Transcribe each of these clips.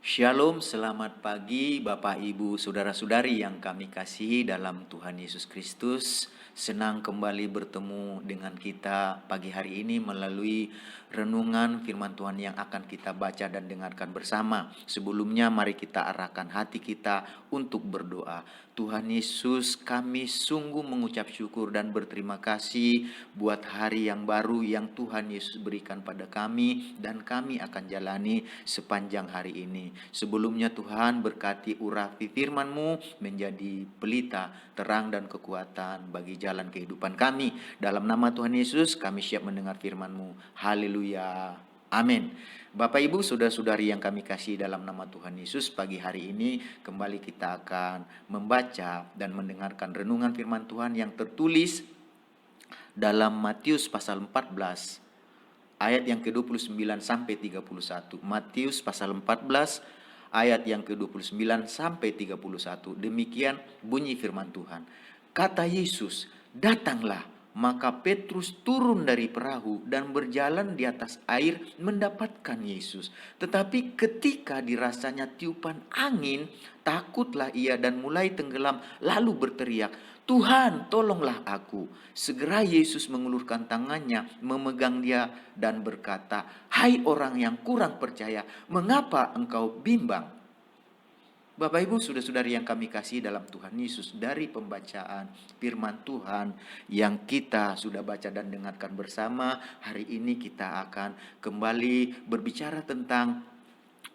Shalom, selamat pagi Bapak Ibu Saudara-saudari yang kami kasihi dalam Tuhan Yesus Kristus. Senang kembali bertemu dengan kita pagi hari ini melalui renungan firman Tuhan yang akan kita baca dan dengarkan bersama. Sebelumnya mari kita arahkan hati kita untuk berdoa. Tuhan Yesus, kami sungguh mengucap syukur dan berterima kasih buat hari yang baru yang Tuhan Yesus berikan pada kami dan kami akan jalani sepanjang hari ini. Sebelumnya Tuhan berkati urapi firman-Mu menjadi pelita, terang dan kekuatan bagi jalan kehidupan kami. Dalam nama Tuhan Yesus kami siap mendengar firman-Mu. Haleluya. Amin. Bapak Ibu saudara-saudari yang kami kasih dalam nama Tuhan Yesus, pagi hari ini kembali kita akan membaca dan mendengarkan renungan firman Tuhan yang tertulis dalam Matius pasal 14 ayat yang ke-29 sampai 31. Matius pasal 14 ayat yang ke-29 sampai 31. Demikian bunyi firman Tuhan. Kata Yesus, "Datanglah." Maka Petrus turun dari perahu dan berjalan di atas air mendapatkan Yesus. Tetapi ketika dirasanya tiupan angin, takutlah ia dan mulai tenggelam lalu berteriak, "Tuhan, tolonglah aku." Segera Yesus mengulurkan tangannya, memegang dia dan berkata, "Hai orang yang kurang percaya, mengapa engkau bimbang?" Bapak Ibu saudara-saudari yang kami kasih dalam Tuhan Yesus, dari pembacaan firman Tuhan yang kita sudah baca dan dengarkan bersama, hari ini kita akan kembali berbicara tentang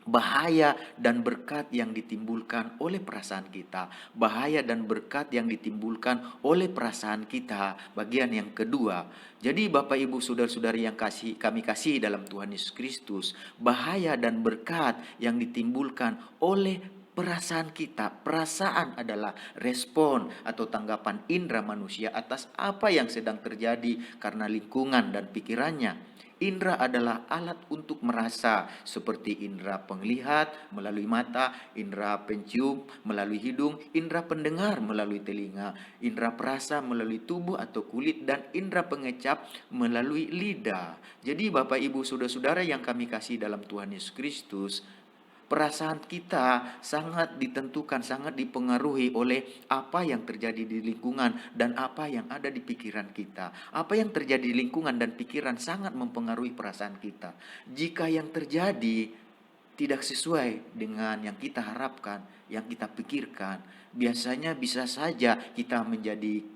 bahaya dan berkat yang ditimbulkan oleh perasaan kita. Bahaya dan berkat yang ditimbulkan oleh perasaan kita. Bagian yang kedua. Jadi Bapak Ibu saudara-saudari yang kami kasih dalam Tuhan Yesus Kristus, bahaya dan berkat yang ditimbulkan oleh perasaan kita. Perasaan adalah respon atau tanggapan indera manusia atas apa yang sedang terjadi karena lingkungan dan pikirannya. Indera adalah alat untuk merasa, seperti indera penglihat melalui mata, indera pencium melalui hidung, indera pendengar melalui telinga, indera perasa melalui tubuh atau kulit, dan indera pengecap melalui lidah. Jadi Bapak Ibu saudara-saudara yang kami kasih dalam Tuhan Yesus Kristus, perasaan kita sangat ditentukan, sangat dipengaruhi oleh apa yang terjadi di lingkungan dan apa yang ada di pikiran kita. Apa yang terjadi di lingkungan dan pikiran sangat mempengaruhi perasaan kita. Jika yang terjadi tidak sesuai dengan yang kita harapkan, yang kita pikirkan, biasanya bisa saja kita menjadi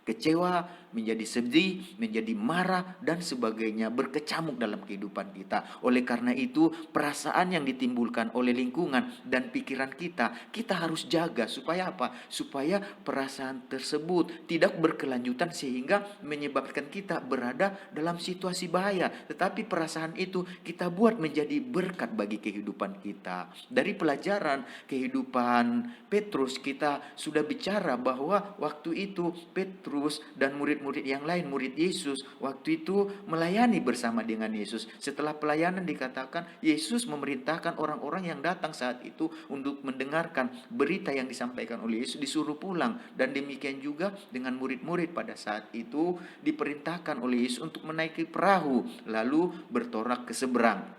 kecewa, menjadi sedih, menjadi marah, dan sebagainya, berkecamuk dalam kehidupan kita. Oleh karena itu, perasaan yang ditimbulkan oleh lingkungan dan pikiran kita harus jaga. Supaya apa? Supaya perasaan tersebut tidak berkelanjutan sehingga menyebabkan kita berada dalam situasi bahaya. Tetapi perasaan itu kita buat menjadi berkat bagi kehidupan kita. Dari pelajaran kehidupan Petrus, kita sudah bicara bahwa waktu itu Petrus dan murid-murid yang lain, murid Yesus, waktu itu melayani bersama dengan Yesus. Setelah pelayanan dikatakan Yesus memerintahkan orang-orang yang datang saat itu untuk mendengarkan berita yang disampaikan oleh Yesus disuruh pulang. Dan demikian juga dengan murid-murid pada saat itu diperintahkan oleh Yesus untuk menaiki perahu lalu bertolak ke seberang.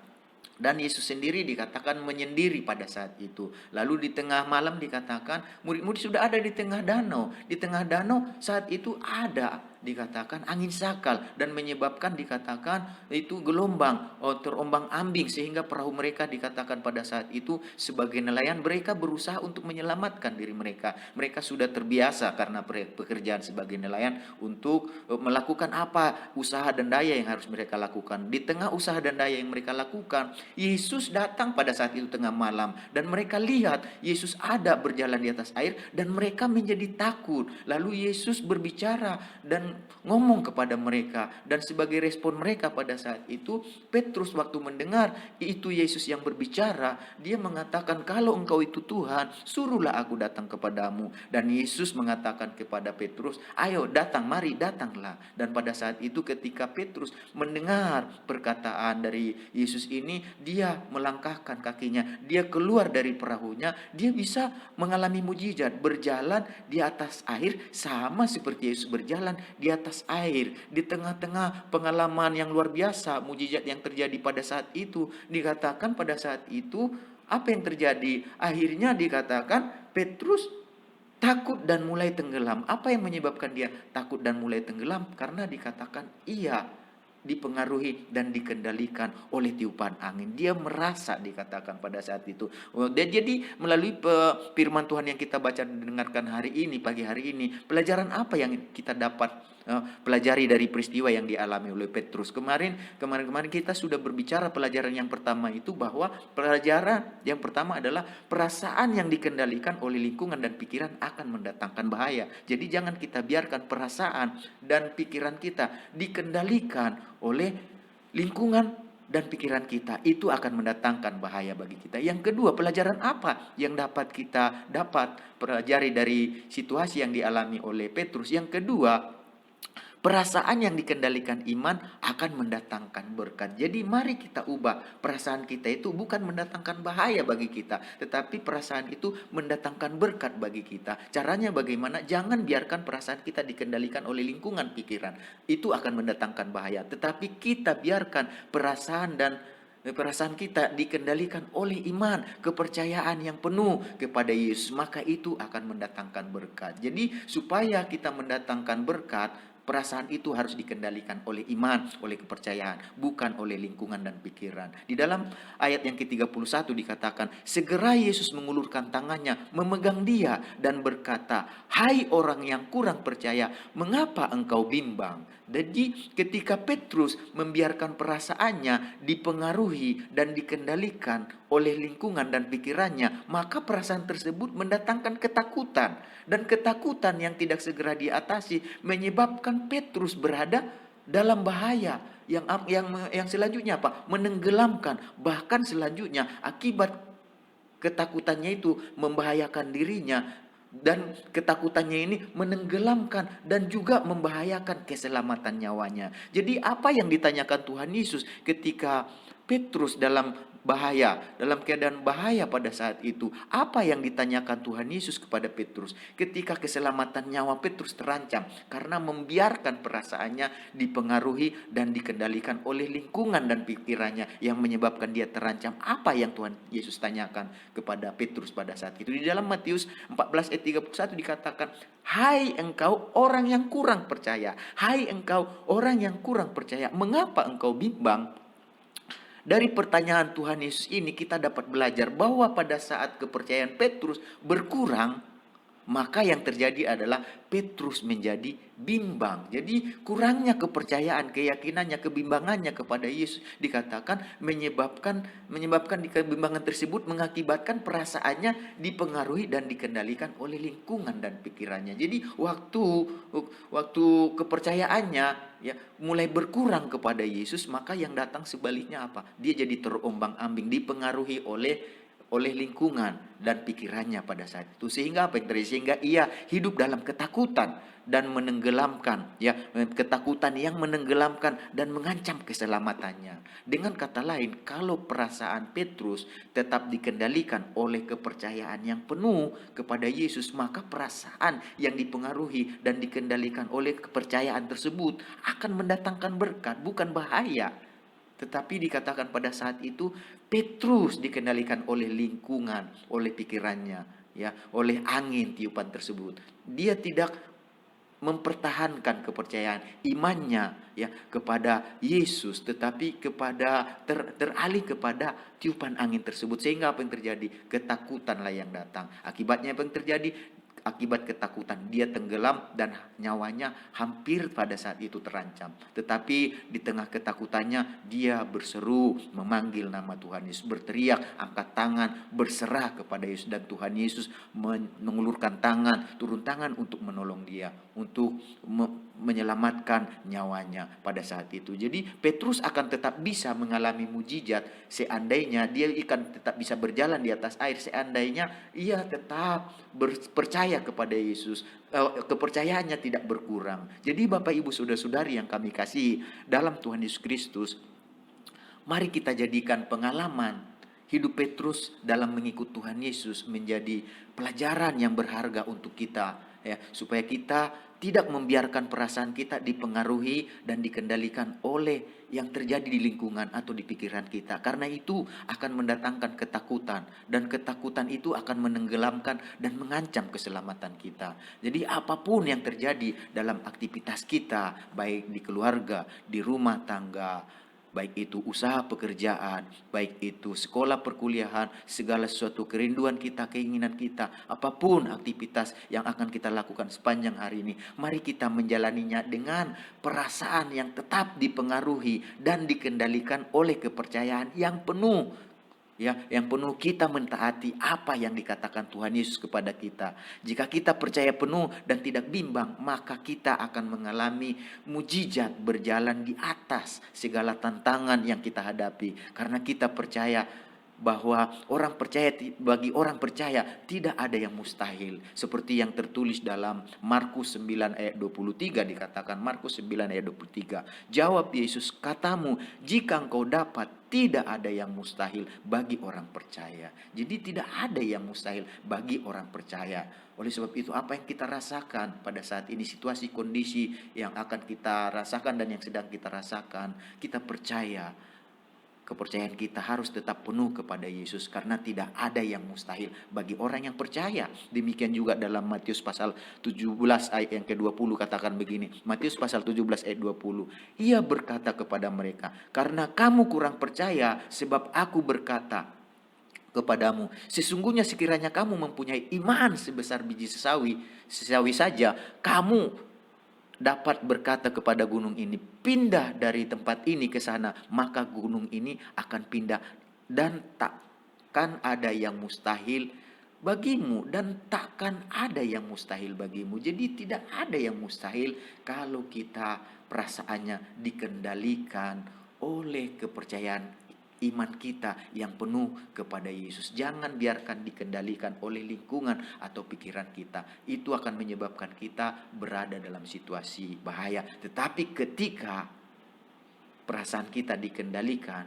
Dan Yesus sendiri dikatakan menyendiri pada saat itu. Lalu di tengah malam dikatakan murid-murid sudah ada di tengah danau. Di tengah danau saat itu ada dikatakan angin sakal dan menyebabkan dikatakan itu gelombang terombang ambing, sehingga perahu mereka dikatakan pada saat itu sebagai nelayan mereka berusaha untuk menyelamatkan diri mereka. Mereka sudah terbiasa karena pekerjaan sebagai nelayan untuk melakukan apa usaha dan daya yang harus mereka lakukan. Di tengah usaha dan daya yang mereka lakukan, Yesus datang pada saat itu tengah malam dan mereka lihat Yesus ada berjalan di atas air dan mereka menjadi takut. Lalu Yesus berbicara dan ngomong kepada mereka, dan sebagai respon mereka pada saat itu, Petrus waktu mendengar itu Yesus yang berbicara, dia mengatakan, "Kalau engkau itu Tuhan, suruhlah aku datang kepadamu." Dan Yesus mengatakan kepada Petrus, "Ayo datang, mari datanglah." Dan pada saat itu ketika Petrus mendengar perkataan dari Yesus ini, dia melangkahkan kakinya, dia keluar dari perahunya, dia bisa mengalami mujizat, berjalan di atas air sama seperti Yesus berjalan di atas air. Di tengah-tengah pengalaman yang luar biasa, mujizat yang terjadi pada saat itu, dikatakan pada saat itu Apa yang terjadi? Akhirnya dikatakan Petrus takut dan mulai tenggelam. Apa yang menyebabkan dia takut dan mulai tenggelam? Karena dikatakan ia dipengaruhi dan dikendalikan oleh tiupan angin. Dia merasa, dikatakan pada saat itu. Dan jadi melalui firman Tuhan yang kita baca dan dengarkan hari ini, pagi hari ini, pelajaran apa yang kita dapat pelajari dari peristiwa yang dialami oleh Petrus? Kemarin kita sudah berbicara pelajaran yang pertama itu, bahwa pelajaran yang pertama adalah perasaan yang dikendalikan oleh lingkungan dan pikiran akan mendatangkan bahaya. Jadi jangan kita biarkan perasaan dan pikiran kita dikendalikan oleh lingkungan dan pikiran kita. Itu akan mendatangkan bahaya bagi kita. Yang kedua, pelajaran apa yang dapat kita pelajari dari situasi yang dialami oleh Petrus? Yang kedua, perasaan yang dikendalikan iman akan mendatangkan berkat. Jadi mari kita ubah perasaan kita itu bukan mendatangkan bahaya bagi kita, tetapi perasaan itu mendatangkan berkat bagi kita. Caranya bagaimana? Jangan biarkan perasaan kita dikendalikan oleh lingkungan pikiran. Itu akan mendatangkan bahaya. Tetapi kita biarkan perasaan kita dikendalikan oleh iman, kepercayaan yang penuh kepada Yesus, maka itu akan mendatangkan berkat. Jadi supaya kita mendatangkan berkat, perasaan itu harus dikendalikan oleh iman, oleh kepercayaan, bukan oleh lingkungan dan pikiran. Di dalam ayat yang ke-31 dikatakan, segera Yesus mengulurkan tangannya, memegang dia dan berkata, "Hai orang yang kurang percaya, mengapa engkau bimbang?" Jadi ketika Petrus membiarkan perasaannya dipengaruhi dan dikendalikan oleh lingkungan dan pikirannya, maka perasaan tersebut mendatangkan ketakutan. Dan ketakutan yang tidak segera diatasi menyebabkan Petrus berada dalam bahaya. Yang selanjutnya apa? Menenggelamkan. Bahkan selanjutnya akibat ketakutannya itu membahayakan dirinya. Dan ketakutannya ini menenggelamkan dan juga membahayakan keselamatan nyawanya. Jadi apa yang ditanyakan Tuhan Yesus ketika Petrus dalam keadaan bahaya pada saat itu? Apa yang ditanyakan Tuhan Yesus kepada Petrus ketika keselamatan nyawa Petrus terancam karena membiarkan perasaannya dipengaruhi dan dikendalikan oleh lingkungan dan pikirannya yang menyebabkan dia terancam? Apa yang Tuhan Yesus tanyakan kepada Petrus pada saat itu? Di dalam Matius 14 ayat 31 dikatakan, "Hai engkau orang yang kurang percaya, hai engkau orang yang kurang percaya, mengapa engkau bimbang?" Dari pertanyaan Tuhan Yesus ini kita dapat belajar bahwa pada saat kepercayaan Petrus berkurang, maka yang terjadi adalah Petrus menjadi bimbang. Jadi kurangnya kepercayaan, keyakinannya, kebimbangannya kepada Yesus dikatakan menyebabkan kebimbangan tersebut mengakibatkan perasaannya dipengaruhi dan dikendalikan oleh lingkungan dan pikirannya. Jadi waktu kepercayaannya mulai berkurang kepada Yesus, maka yang datang sebaliknya apa? Dia jadi terombang-ambing, dipengaruhi oleh lingkungan dan pikirannya pada saat itu. Sehingga apa yang terjadi? Sehingga ia hidup dalam ketakutan dan menenggelamkan, ketakutan yang menenggelamkan dan mengancam keselamatannya. Dengan kata lain, kalau perasaan Petrus tetap dikendalikan oleh kepercayaan yang penuh kepada Yesus, maka perasaan yang dipengaruhi dan dikendalikan oleh kepercayaan tersebut akan mendatangkan berkat, bukan bahaya. Tetapi dikatakan pada saat itu Petrus dikendalikan oleh lingkungan, oleh pikirannya, oleh angin tiupan tersebut. Dia tidak mempertahankan kepercayaan imannya kepada Yesus, tetapi teralih kepada tiupan angin tersebut. Sehingga apa yang terjadi? Ketakutanlah yang datang. Akibatnya apa yang terjadi? Akibat ketakutan dia tenggelam dan nyawanya hampir pada saat itu terancam. Tetapi di tengah ketakutannya dia berseru, memanggil nama Tuhan Yesus, berteriak, angkat tangan, berserah kepada Yesus, dan Tuhan Yesus mengulurkan tangan, turun tangan untuk menolong dia, untuk menyelamatkan nyawanya pada saat itu. Jadi Petrus akan tetap bisa mengalami mujizat seandainya dia akan tetap bisa berjalan di atas air, seandainya ia tetap percaya kepada Yesus, kepercayaannya tidak berkurang. Jadi Bapak Ibu Saudara-saudari yang kami kasih dalam Tuhan Yesus Kristus, mari kita jadikan pengalaman hidup Petrus dalam mengikut Tuhan Yesus menjadi pelajaran yang berharga untuk kita ya, supaya kita tidak membiarkan perasaan kita dipengaruhi dan dikendalikan oleh yang terjadi di lingkungan atau di pikiran kita. Karena itu akan mendatangkan ketakutan, dan ketakutan itu akan menenggelamkan dan mengancam keselamatan kita. Jadi apapun yang terjadi dalam aktivitas kita, baik di keluarga, di rumah tangga, baik itu usaha pekerjaan, baik itu sekolah perkuliahan, segala sesuatu kerinduan kita, keinginan kita, apapun aktivitas yang akan kita lakukan sepanjang hari ini, mari kita menjalaninya dengan perasaan yang tetap dipengaruhi dan dikendalikan oleh kepercayaan yang penuh. Ya, yang penuh kita mentaati apa yang dikatakan Tuhan Yesus kepada kita. Jika kita percaya penuh dan tidak bimbang, maka kita akan mengalami mujizat berjalan di atas segala tantangan yang kita hadapi. Karena kita percaya bahwa bagi orang percaya tidak ada yang mustahil, seperti yang tertulis dalam Markus 9 ayat 23. Dikatakan Markus 9 ayat 23, jawab Yesus, katamu, jika engkau dapat, tidak ada yang mustahil bagi orang percaya. Jadi tidak ada yang mustahil bagi orang percaya. Oleh sebab itu, apa yang kita rasakan pada saat ini, situasi kondisi yang akan kita rasakan dan yang sedang kita rasakan, kita percaya kepercayaan kita harus tetap penuh kepada Yesus, karena tidak ada yang mustahil bagi orang yang percaya. Demikian juga dalam Matius pasal 17 ayat yang ke-20 katakan begini. Matius pasal 17 ayat 20. Ia berkata kepada mereka, karena kamu kurang percaya, sebab aku berkata kepadamu, sesungguhnya sekiranya kamu mempunyai iman sebesar biji sesawi saja, kamu dapat berkata kepada gunung ini, pindah dari tempat ini ke sana, maka gunung ini akan pindah, dan takkan ada yang mustahil bagimu, dan takkan ada yang mustahil bagimu. Jadi tidak ada yang mustahil kalau kita perasaannya dikendalikan oleh kepercayaan iman kita yang penuh kepada Yesus. Jangan biarkan dikendalikan oleh lingkungan atau pikiran kita. Itu akan menyebabkan kita berada dalam situasi bahaya. Tetapi ketika perasaan kita dikendalikan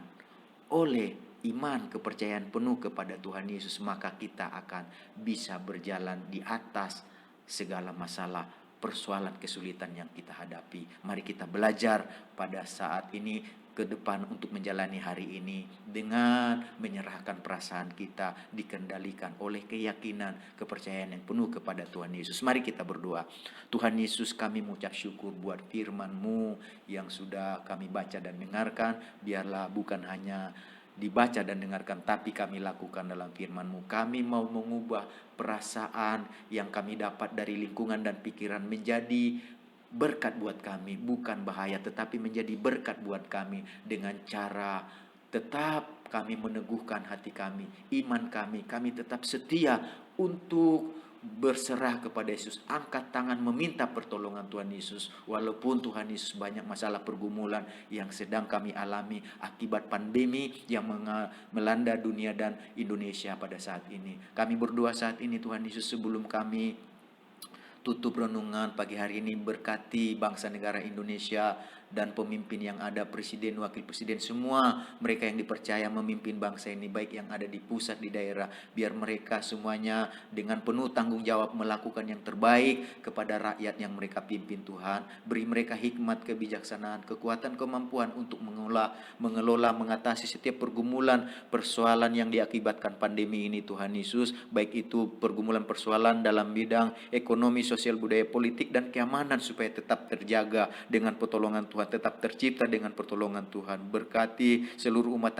oleh iman, kepercayaan penuh kepada Tuhan Yesus, maka kita akan bisa berjalan di atas segala masalah, persoalan, kesulitan yang kita hadapi. Mari kita belajar pada saat ini ke depan untuk menjalani hari ini dengan menyerahkan perasaan kita dikendalikan oleh keyakinan, kepercayaan yang penuh kepada Tuhan Yesus. Mari kita berdoa. Tuhan Yesus, kami mengucap syukur buat firman-Mu yang sudah kami baca dan dengarkan. Biarlah bukan hanya dibaca dan dengarkan, tapi kami lakukan dalam firman-Mu. Kami mau mengubah perasaan yang kami dapat dari lingkungan dan pikiran menjadi berkat buat kami, bukan bahaya, tetapi menjadi berkat buat kami dengan cara tetap kami meneguhkan hati kami, iman kami tetap setia untuk berserah kepada Yesus, angkat tangan meminta pertolongan Tuhan Yesus, walaupun Tuhan Yesus banyak masalah pergumulan yang sedang kami alami akibat pandemi yang melanda dunia dan Indonesia pada saat ini. Kami berdoa saat ini Tuhan Yesus, sebelum kami tutup renungan pagi hari ini, berkati bangsa negara Indonesia dan pemimpin yang ada, presiden, wakil presiden, semua mereka yang dipercaya memimpin bangsa ini, baik yang ada di pusat, di daerah. Biar mereka semuanya dengan penuh tanggung jawab melakukan yang terbaik kepada rakyat yang mereka pimpin. Tuhan, beri mereka hikmat, kebijaksanaan, kekuatan, kemampuan untuk mengelola, mengatasi setiap pergumulan, persoalan yang diakibatkan pandemi ini Tuhan Yesus, baik itu persoalan dalam bidang ekonomi, sosial, budaya, politik, dan keamanan, supaya tetap terjaga dengan pertolongan Tuhan, tetap tercipta dengan pertolongan Tuhan. Berkati seluruh umat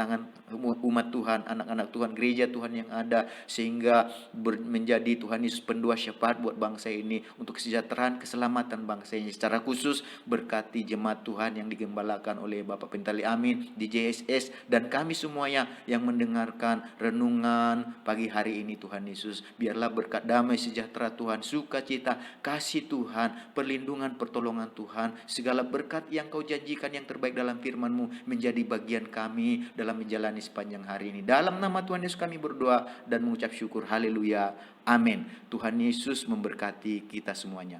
Tuhan, anak-anak Tuhan, gereja Tuhan yang ada, sehingga menjadi Tuhan Yesus pendua syafaat buat bangsa ini, untuk kesejahteraan, keselamatan bangsa ini. Secara khusus berkati jemaat Tuhan yang digembalakan oleh Bapak Pentali Amin di JSS, dan kami semuanya yang mendengarkan renungan pagi hari ini Tuhan Yesus. Biarlah berkat damai sejahtera Tuhan, sukacita, kasih Tuhan, perlindungan, pertolongan Tuhan, segala berkat yang Kau janjikan yang terbaik dalam firman-Mu menjadi bagian kami dalam menjalani sepanjang hari ini. Dalam nama Tuhan Yesus kami berdoa dan mengucap syukur. Haleluya. Amin. Tuhan Yesus memberkati kita semuanya.